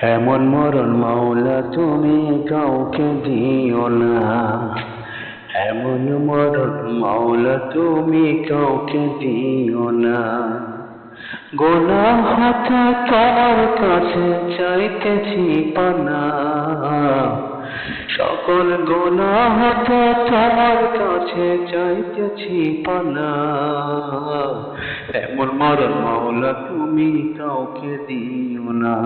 এমন মরণ মাওলা তুমি কাউকে দিও না, এমন মরণ মাওলা তুমি কাউকে দিও না। গুনাহটা তোমার কাছে চাইতেছি পানা, সকল গুনাহটা তোমার কাছে চাইতেছি পানা। এমন মরণ মাওলা তুমি কাউকে দিও না,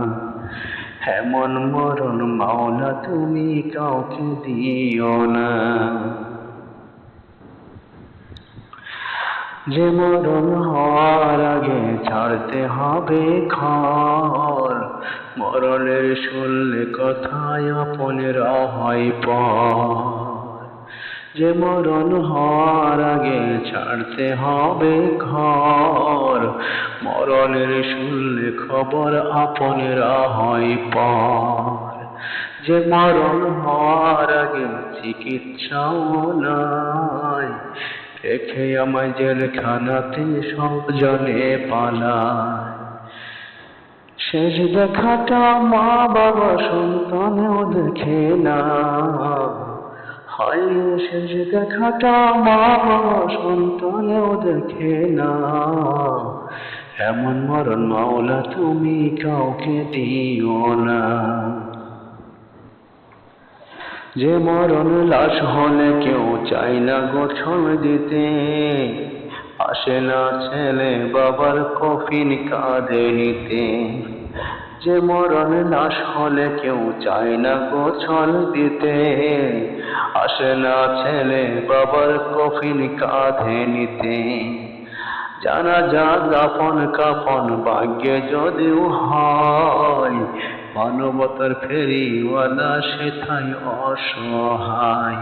এমন মরণ মাওলা তুমি কাউকে দিও না। যে মরণ হওয়ার আগে ছাড়তে হবে ঘর, মরণের শুনলে কথায় আপনেরা হয় পর। যে মরণ হওয়ার আগে ছাড়তে হবে ঘর, মরণের শুনলে খবর আপনেরা হয় পর। যে মরণ হওয়ার আগে চিকিৎসাও নাই, রেখে আমায় জেলখানাতে সব জনে পালায়। শেষ দেখাটা মা বাবা সন্তানেও দেখে না, হয় শেষ দেখাটা মা বাবা সন্তানেও দেখে না। এমন মরণ মাওলা তুমি কাউকে দিও না। যে মরণ লাশ হলে কেউ চায় না গোছল দিতে, আসে না ছেলে বাবার কফিন কাঁধে নিতে। যে মরণ লাশ হলে কেউ চায় না গোছল দিতে, আসে না ছেলে বাবার কফিন কাঁধে নিতে। জানাজা দাফন কাফন ভাগ্যে যদিও হয়, মানবতার ফেরিওয়ালা সেথায় অসহায়।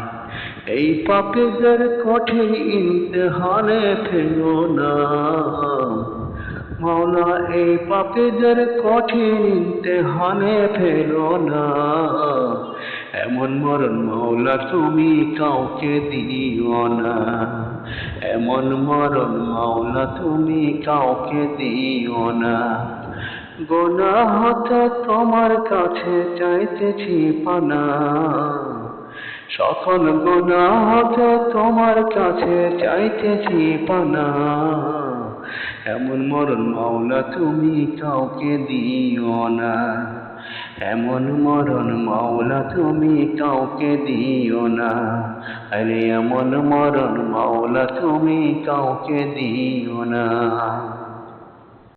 এই পাপীদের কঠিন ইমতিহানে ফেলো না মাওলা, এই পাপীদের কঠিন ইমতিহানে ফেলো না। এমন মরণ মাওলা তুমি কাউকে দিও না, এমন মরণ মাওলা তুমি কাউকে দিও না। গুনাহটা তোমার কাছে চাইতেছি পানা, সকল গুনাহটা তোমার কাছে চাইতেছি পানা। এমন মরণ মাওলা তুমি কাউকে দিও না, এমন মরণ মাওলা তুমি কাউকে দিও না। আরে এমন মরণ মাওলা তুমি কাউকে দিও না।